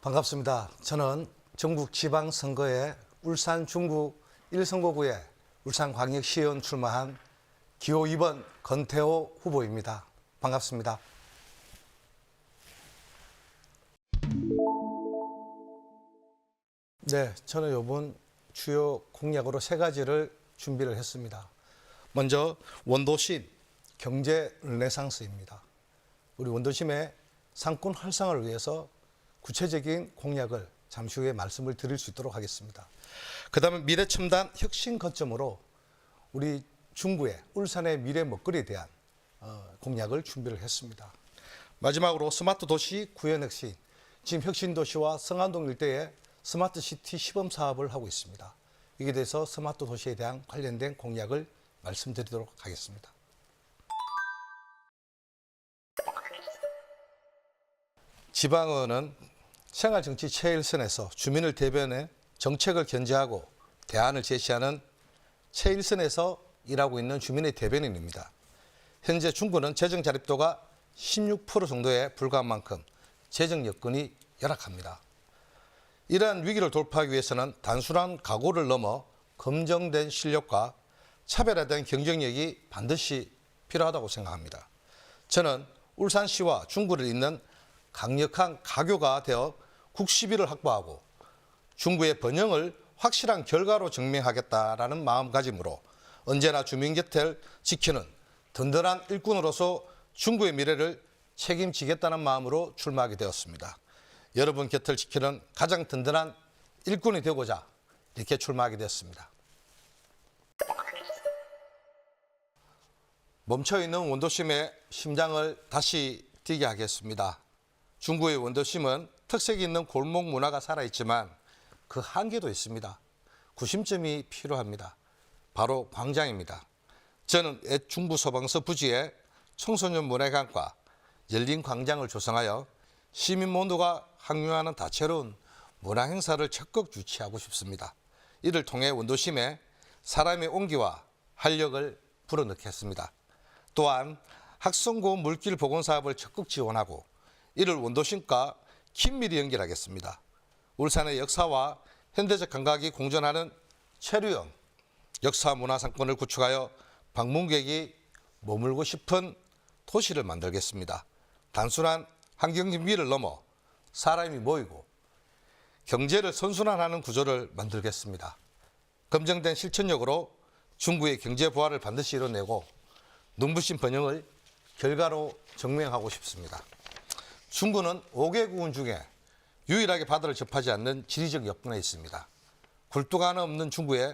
반갑습니다. 저는 전국 지방선거에 울산 중구 1선거구에 울산광역시의원 출마한 기호 2번 건태호 후보입니다. 반갑습니다. 네, 저는 이번 주요 공약으로 3가지를 준비를 했습니다. 먼저 원도심 경제 르네상스입니다. 우리 원도심의 상권 활성화를 위해서 구체적인 공약을 잠시 후에 말씀을 드릴 수 있도록 하겠습니다. 그 다음에 미래첨단 혁신 거점으로 우리 중구의 울산의 미래 먹거리에 대한 공약을 준비를 했습니다. 마지막으로 스마트 도시 구현 혁신, 지금 혁신도시와 성안동 일대에 스마트시티 시범 사업을 하고 있습니다. 이에 대해서 스마트 도시에 대한 관련된 공약을 말씀드리도록 하겠습니다. 지방의원은 생활정치 최일선에서 주민을 대변해 정책을 견제하고 대안을 제시하는 최일선에서 일하고 있는 주민의 대변인입니다. 현재 중구는 재정 자립도가 16% 정도에 불과한 만큼 재정 여건이 열악합니다. 이러한 위기를 돌파하기 위해서는 단순한 각오를 넘어 검증된 실력과 차별화된 경쟁력이 반드시 필요하다고 생각합니다. 저는 울산시와 중구를 잇는 강력한 가교가 되어 국시비를 확보하고 중구의 번영을 확실한 결과로 증명하겠다라는 마음가짐으로 언제나 주민 곁을 지키는 든든한 일꾼으로서 중구의 미래를 책임지겠다는 마음으로 출마하게 되었습니다. 여러분 곁을 지키는 가장 든든한 일꾼이 되고자 이렇게 출마하게 되었습니다. 멈춰있는 원도심의 심장을 다시 뛰게 하겠습니다. 중구의 원도심은 특색이 있는 골목 문화가 살아있지만 그 한계도 있습니다. 구심점이 필요합니다. 바로 광장입니다. 저는 옛 중부 소방서 부지에 청소년 문화회관과 열린 광장을 조성하여 시민 모두가 항유하는 다채로운 문화 행사를 적극 유치하고 싶습니다. 이를 통해 원도심에 사람의 온기와 활력을 불어넣겠습니다. 또한 학성고 물길 복원 사업을 적극 지원하고 이를 원도심과 긴밀히 연결하겠습니다. 울산의 역사와 현대적 감각이 공존하는 체류형 역사문화상권을 구축하여 방문객이 머물고 싶은 도시를 만들겠습니다. 단순한 환경적 미를 넘어 사람이 모이고 경제를 선순환하는 구조를 만들겠습니다. 검증된 실천력으로 중구의 경제 부활을 반드시 이뤄내고 눈부신 번영을 결과로 증명하고 싶습니다. 중구는 5개국은 중에 유일하게 바다를 접하지 않는 지리적 여건에 있습니다. 굴뚝 하나 없는 중구에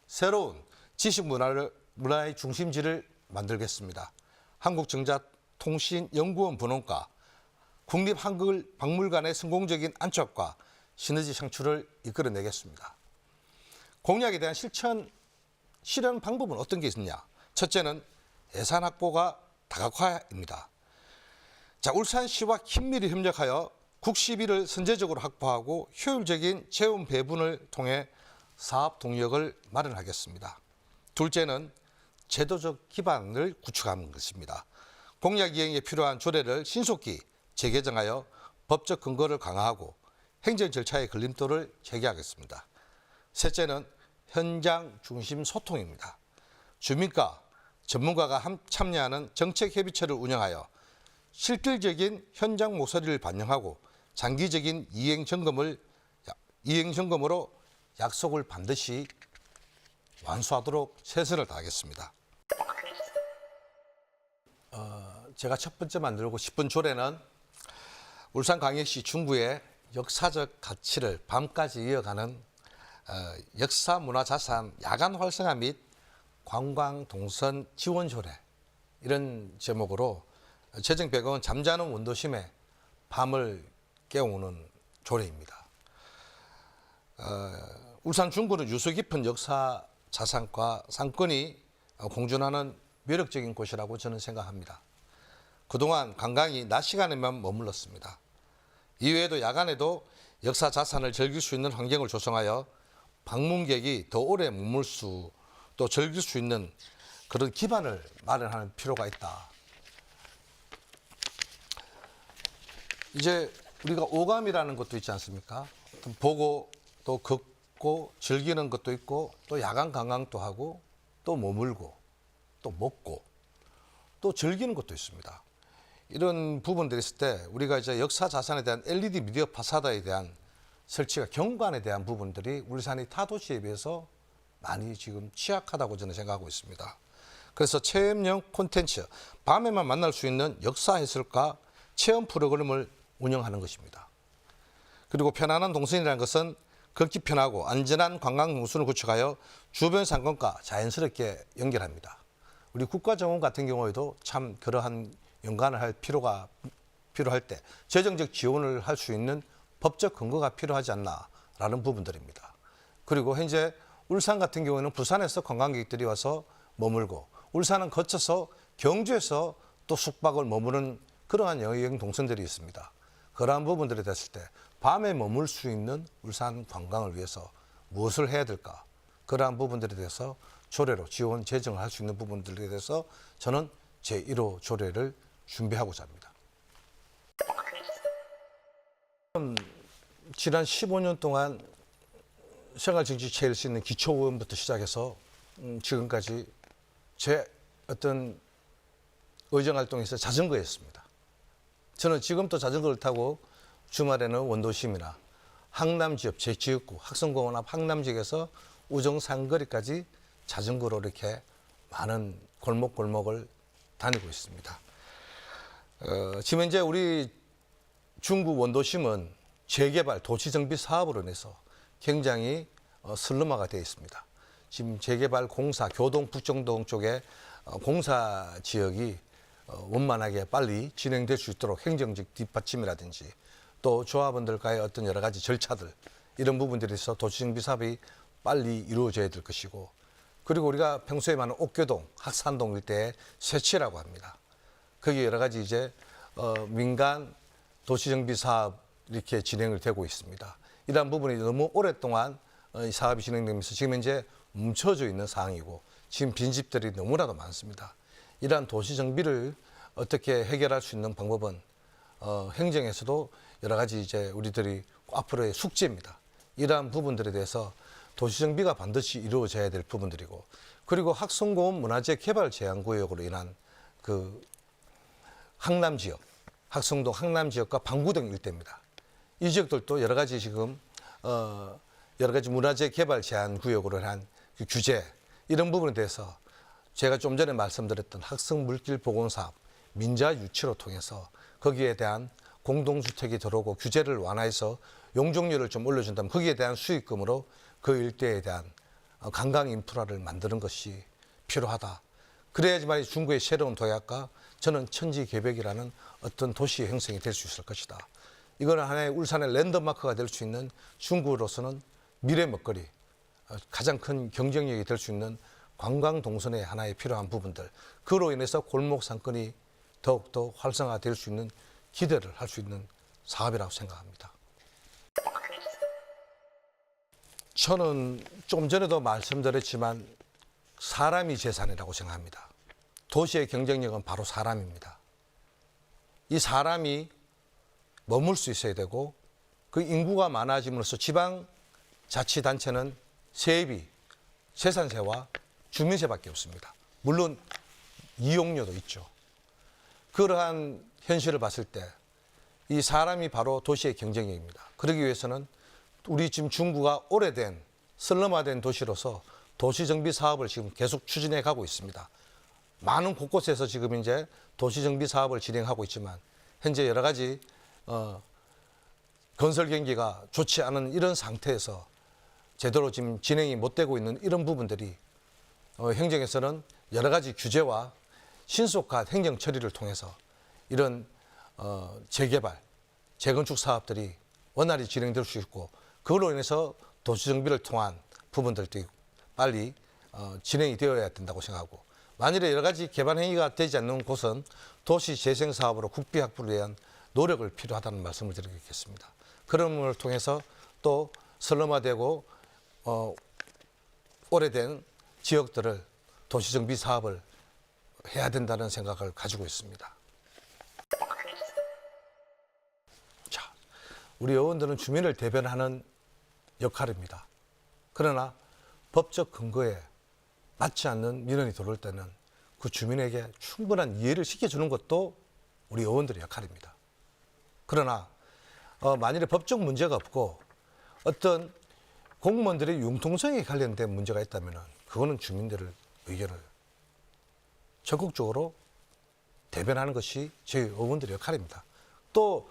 새로운 지식문화의 중심지를 만들겠습니다. 한국정자통신연구원 분원과 국립한글박물관의 성공적인 안착과 시너지 창출을 이끌어내겠습니다. 공약에 대한 실현 방법은 어떤 게 있느냐? 첫째는 예산 확보가 다각화입니다. 울산시와 긴밀히 협력하여 국시비를 선제적으로 확보하고 효율적인 재원 배분을 통해 사업 동력을 마련하겠습니다. 둘째는 제도적 기반을 구축하는 것입니다. 공약 이행에 필요한 조례를 신속히 재개정하여 법적 근거를 강화하고 행정 절차의 걸림돌을 제거하겠습니다. 셋째는 현장 중심 소통입니다. 주민과 전문가가 참여하는 정책협의체를 운영하여 실질적인 현장 목소리를 반영하고 장기적인 이행 점검으로 약속을 반드시 완수하도록 최선을 다하겠습니다. 제가 첫 번째 만들고 싶은 조례는 울산광역시 중구의 역사적 가치를 밤까지 이어가는 역사문화자산 야간 활성화 및 관광동선 지원 조례, 이런 제목으로 재정 배경은 잠자는 원도심에 밤을 깨우는 조례입니다. 울산 중구는 유서 깊은 역사 자산과 상권이 공존하는 매력적인 곳이라고 저는 생각합니다. 그동안 관광이 낮 시간에만 머물렀습니다. 이외에도 야간에도 역사 자산을 즐길 수 있는 환경을 조성하여 방문객이 더 오래 머물 수, 또 즐길 수 있는 그런 기반을 마련하는 필요가 있다. 이제 우리가 오감이라는 것도 있지 않습니까? 보고 또 걷고 즐기는 것도 있고 또 야간 관광도 하고 또 머물고 또 먹고 또 즐기는 것도 있습니다. 이런 부분들이 있을 때 우리가 이제 역사 자산에 대한 LED 미디어 파사다에 대한 설치가 경관에 대한 부분들이 울산이 타 도시에 비해서 많이 지금 취약하다고 저는 생각하고 있습니다. 그래서 체험형 콘텐츠, 밤에만 만날 수 있는 역사 해설과 체험 프로그램을 운영하는 것입니다. 그리고 편안한 동선이라는 것은 걷기 편하고 안전한 관광 동선을 구축하여 주변 상권과 자연스럽게 연결합니다. 우리 국가정원 같은 경우에도 참 그러한 연관을 할 필요가 필요할 때 재정적 지원을 할 수 있는 법적 근거가 필요하지 않나라는 부분들입니다. 그리고 현재 울산 같은 경우에는 부산에서 관광객들이 와서 머물고 울산은 거쳐서 경주에서 또 숙박을 머무는 그러한 여행 동선들이 있습니다. 그러한 부분들이 됐을 때 밤에 머물 수 있는 울산 관광을 위해서 무엇을 해야 될까? 그러한 부분들에 대해서 조례로 지원 재정을 할 수 있는 부분들에 대해서 저는 제1호 조례를 준비하고자 합니다. 지난 15년 동안 생활정치 체일 수 있는 기초의원부터 시작해서 지금까지 제 어떤 의정활동에서 자전거였습니다. 저는 지금도 자전거를 타고 주말에는 원도심이나 항남지역, 제 지역구, 학성공원 앞 항남지역에서 우정상거리까지 자전거로 이렇게 많은 골목골목을 다니고 있습니다. 지금 현재 우리 중구 원도심은 재개발, 도시정비 사업으로 인해서 굉장히 슬럼화가 되어 있습니다. 지금 재개발 공사, 교동, 북정동 쪽에 공사 지역이 원만하게 빨리 진행될 수 있도록 행정적 뒷받침이라든지 또 조합원들과의 어떤 여러 가지 절차들 이런 부분들에 있어 도시정비 사업이 빨리 이루어져야 될 것이고 그리고 우리가 평소에 많은 옥교동, 학산동 일대에 새치라고 합니다. 거기 여러 가지 이제 민간 도시정비 사업 이렇게 진행을 되고 있습니다. 이러한 부분이 너무 오랫동안 이 사업이 진행되면서 지금 현재 멈춰져 있는 상황이고 지금 빈집들이 너무나도 많습니다. 이러한 도시정비를 어떻게 해결할 수 있는 방법은 행정에서도 여러 가지 이제 우리들이 앞으로의 숙제입니다. 이러한 부분들에 대해서 도시정비가 반드시 이루어져야 될 부분들이고 그리고 학성공원 문화재 개발 제한구역으로 인한 그 항남 지역, 학성동 항남 지역과 방구동 일대입니다. 이 지역들도 여러 가지 지금 여러 가지 문화재 개발 제한 구역으로 한 그 규제 이런 부분에 대해서 제가 좀 전에 말씀드렸던 학성 물길 복원 사업 민자 유치로 통해서 거기에 대한 공동주택이 들어오고 규제를 완화해서 용적률을 좀 올려준다면 거기에 대한 수익금으로 그 일대에 대한 관광 인프라를 만드는 것이 필요하다. 그래야지만 중구의 새로운 도약과 저는 천지개벽이라는 어떤 도시 형성이 될 수 있을 것이다. 이거는 하나의 울산의 랜드마크가 될 수 있는 중구로서는 미래 먹거리, 가장 큰 경쟁력이 될 수 있는 관광 동선의 하나의 필요한 부분들, 그로 인해서 골목 상권이 더욱더 활성화될 수 있는 기대를 할 수 있는 사업이라고 생각합니다. 저는 좀 전에도 말씀드렸지만 사람이 재산이라고 생각합니다. 도시의 경쟁력은 바로 사람입니다. 이 사람이 머물 수 있어야 되고 그 인구가 많아짐으로써 지방자치단체는 세비, 재산세와 주민세밖에 없습니다. 물론 이용료도 있죠. 그러한 현실을 봤을 때 이 사람이 바로 도시의 경쟁력입니다. 그러기 위해서는 우리 지금 중구가 오래된 슬럼화된 도시로서 도시정비 사업을 지금 계속 추진해 가고 있습니다. 많은 곳곳에서 지금 이제 도시정비 사업을 진행하고 있지만 현재 여러 가지 건설 경기가 좋지 않은 이런 상태에서 제대로 지금 진행이 못 되고 있는 이런 부분들이 행정에서는 여러 가지 규제와 신속한 행정 처리를 통해서 이런 재개발, 재건축 사업들이 원활히 진행될 수 있고 그걸로 인해서 도시정비를 통한 부분들도 빨리 진행이 되어야 된다고 생각하고 만일에 여러 가지 개발 행위가 되지 않는 곳은 도시재생사업으로 국비 확보를 위한 노력을 필요하다는 말씀을 드리겠습니다. 그런 걸 통해서 또 슬럼화되고 오래된 지역들을 도시정비 사업을 해야 된다는 생각을 가지고 있습니다. 자, 우리 의원들은 주민을 대변하는 역할입니다. 그러나 법적 근거에 맞지 않는 민원이 들어올 때는 그 주민에게 충분한 이해를 시켜주는 것도 우리 의원들의 역할입니다. 그러나 만일에 법적 문제가 없고 어떤 공무원들의 융통성에 관련된 문제가 있다면 그거는 주민들의 의견을 적극적으로 대변하는 것이 저희 의원들의 역할입니다. 또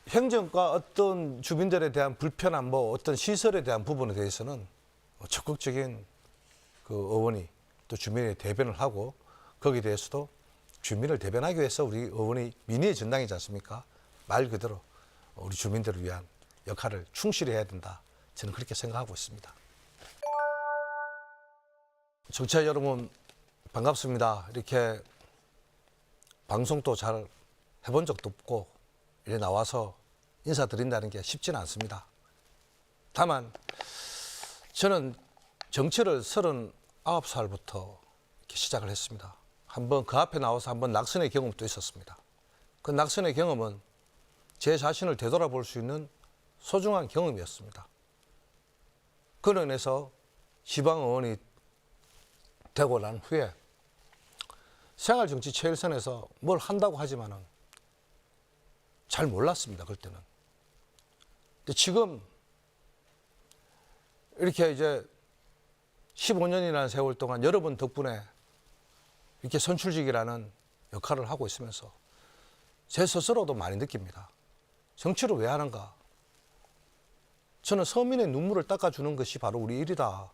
행정과 어떤 주민들에 대한 불편함, 어떤 시설에 대한 부분에 대해서는 적극적인 그 의원이 또 주민의 대변을 하고 거기에 대해서도 주민을 대변하기 위해서 우리 의원이 민의의 전당이지 않습니까? 말 그대로 우리 주민들을 위한 역할을 충실히 해야 된다. 저는 그렇게 생각하고 있습니다. 정치자 여러분 반갑습니다. 이렇게 방송도 잘 해본 적도 없고 이렇게 나와서 인사드린다는 게 쉽지는 않습니다. 다만 저는 정치를 39살부터 이렇게 시작을 했습니다. 한번 그 앞에 나와서 한번 낙선의 경험도 있었습니다. 그 낙선의 경험은 제 자신을 되돌아볼 수 있는 소중한 경험이었습니다. 그로 인해서 지방의원이 되고 난 후에 생활정치 최일선에서 뭘 한다고 하지만은 잘 몰랐습니다. 그때는. 근데 지금 이렇게 이제 15년이라는 세월 동안 여러분 덕분에 이렇게 선출직이라는 역할을 하고 있으면서 제 스스로도 많이 느낍니다. 정치를 왜 하는가? 저는 서민의 눈물을 닦아주는 것이 바로 우리 일이다.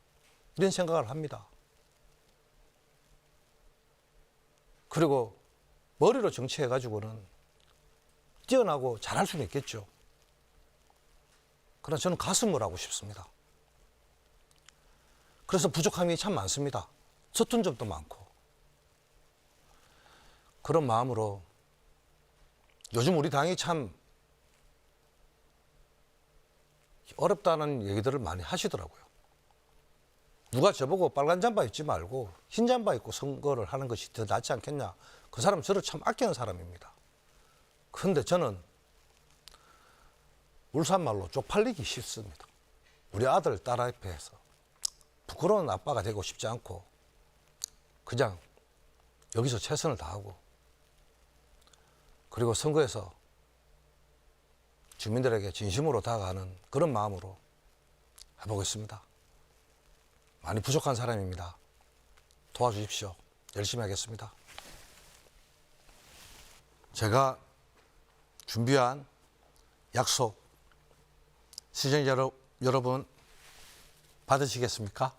이런 생각을 합니다. 그리고 머리로 정치해가지고는 뛰어나고 잘할 수는 있겠죠. 그러나 저는 가슴을 하고 싶습니다. 그래서 부족함이 참 많습니다. 서툰 점도 많고. 그런 마음으로 요즘 우리 당이 참 어렵다는 얘기들을 많이 하시더라고요. 누가 저보고 빨간 잠바 입지 말고 흰 잠바 입고 선거를 하는 것이 더 낫지 않겠냐. 그 사람 저를 참 아끼는 사람입니다. 그런데 저는 울산말로 쪽팔리기 싫습니다. 우리 아들, 딸 앞에서 부끄러운 아빠가 되고 싶지 않고 그냥 여기서 최선을 다하고 그리고 선거에서 주민들에게 진심으로 다가가는 그런 마음으로 해보겠습니다. 많이 부족한 사람입니다. 도와주십시오. 열심히 하겠습니다. 제가 준비한 약속, 시청자 여러분 받으시겠습니까?